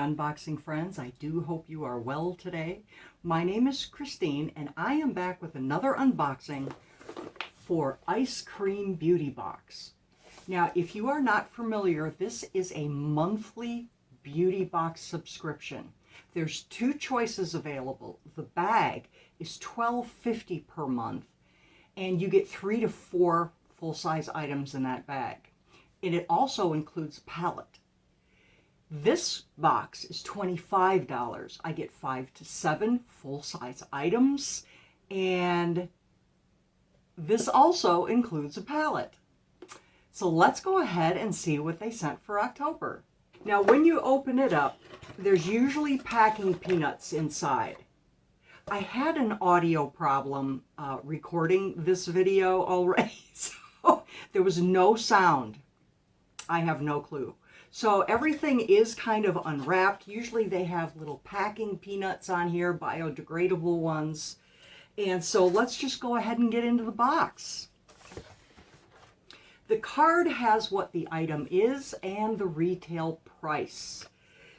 unboxing friends. I do hope you are well today. My name is Christine and I am back with another unboxing for Eyescream Beauty Box. Now, if you are not familiar, this is a monthly beauty box subscription. There's two choices available. The bag is $12.50 per month and you get 3 to 4 full-size items in that bag. And it also includes a palette. This box is $25. I get 5 to 7 full-size items, and this also includes a palette. So let's go ahead and see what they sent for October. Now, when you open it up, there's usually packing peanuts inside. I had an audio problem recording this video already, so there was no sound. I have no clue. So everything is kind of unwrapped. Usually they have little packing peanuts on here, biodegradable ones. And so let's just go ahead and get into the box. The card has what the item is and the retail price.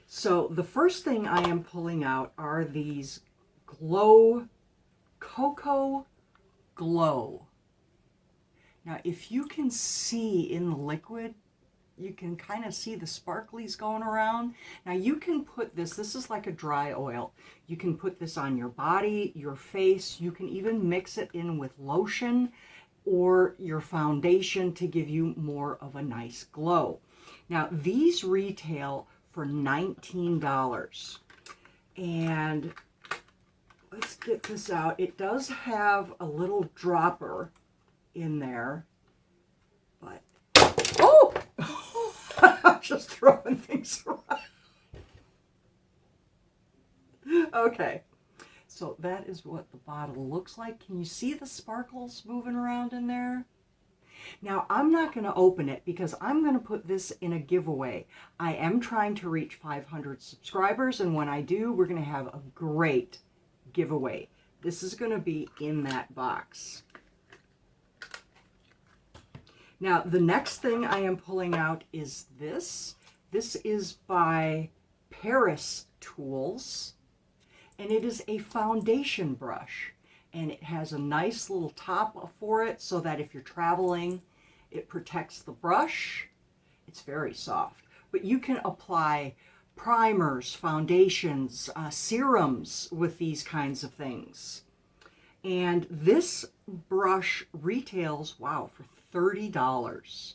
So the first thing I am pulling out are these Cocoa Glow. Now, if you can see in the liquid, you can kind of see the sparklies going around. Now you can put this is like a dry oil. You can put this on your body, your face. You can even mix it in with lotion or your foundation to give you more of a nice glow. Now these retail for $19. And let's get this out. It does have a little dropper in there, but oh! I'm just throwing things around. Okay, so that is what the bottle looks like. Can you see the sparkles moving around in there? Now, I'm not going to open it because I'm going to put this in a giveaway. I am trying to reach 500 subscribers, and when I do, we're going to have a great giveaway. This is going to be in that box. Now, the next thing I am pulling out is this. This is by Paris Tools, and it is a foundation brush. And it has a nice little top for it so that if you're traveling, it protects the brush. It's very soft. But you can apply primers, foundations, serums with these kinds of things. And this brush retails, wow, for $30.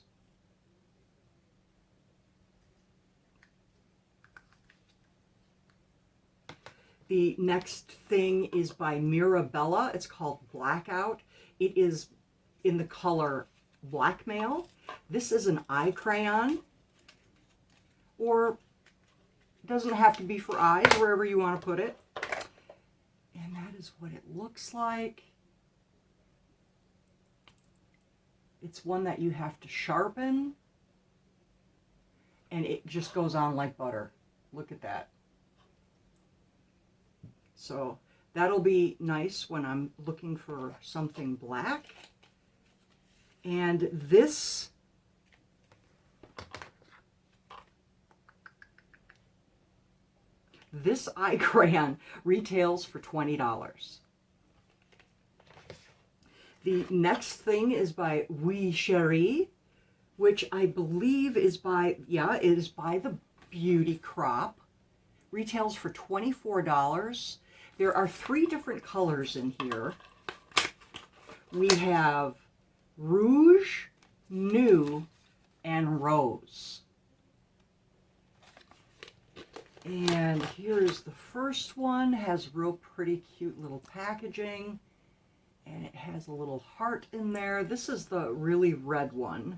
The next thing is by Mirabella. It's called Blackout. It is in the color Blackmail. This is an eye crayon, or it doesn't have to be for eyes, wherever you want to put it. And that is what it looks like. It's one that you have to sharpen, and it just goes on like butter. Look at that. So that'll be nice when I'm looking for something black. And this eye crayon retails for $20. The next thing is by Oui Cherie, which I believe is by, yeah, it is by the Beauty Crop. Retails for $24. There are 3 different colors in here. We have Rouge, Nude, and Rose. And here's the first one. Has real pretty cute little packaging. And it has a little heart in there. This is the really red one.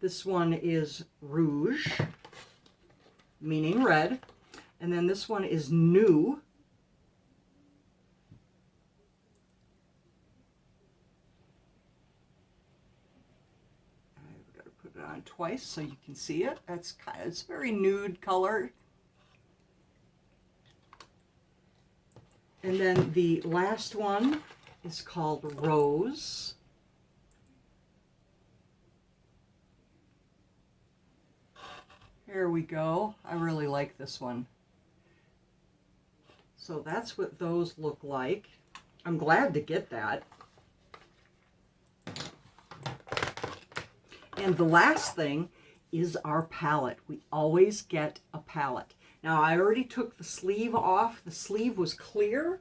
This one is Rouge, meaning red. And then this one is Nude. I've got to put it on twice so you can see it. It's very nude color. And then the last one is called Rose. Here we go. I really like this one. So that's what those look like. I'm glad to get that. And the last thing is our palette. We always get a palette. Now I already took the sleeve off. The sleeve was clear.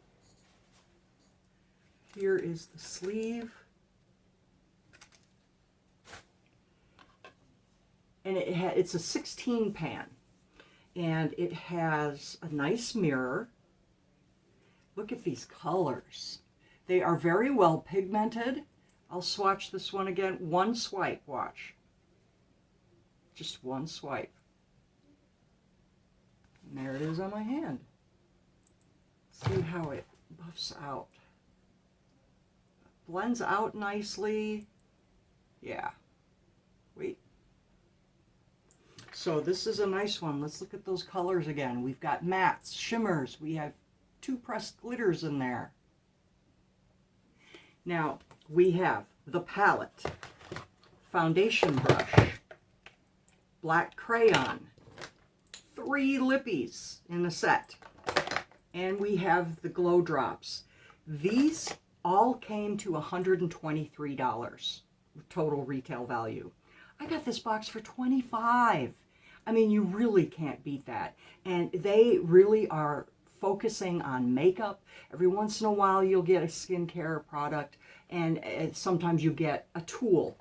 Here is the sleeve. And it's a 16 pan. And it has a nice mirror. Look at these colors. They are very well pigmented. I'll swatch this one again. One swipe, watch. Just one swipe. And there it is on my hand. See how it buffs out. Blends out nicely. Yeah. Wait. So this is a nice one. Let's look at those colors again. We've got mattes, shimmers. We have 2 pressed glitters in there. Now we have the palette, foundation brush, black crayon, 3 lippies in a set, and we have the glow drops. These all came to $123 total retail value. I got this box for $25. I mean, you really can't beat that. And they really are focusing on makeup. Every once in a while you'll get a skincare product, and sometimes you get a tool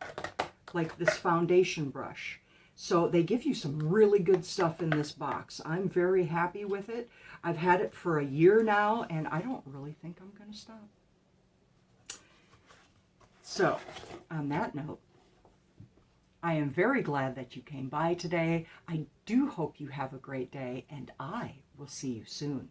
like this foundation brush. So they give you some really good stuff in this box. I'm very happy with it. I've had it for a year now, and I don't really think I'm going to stop. So on that note, I am very glad that you came by today. I do hope you have a great day, and I will see you soon.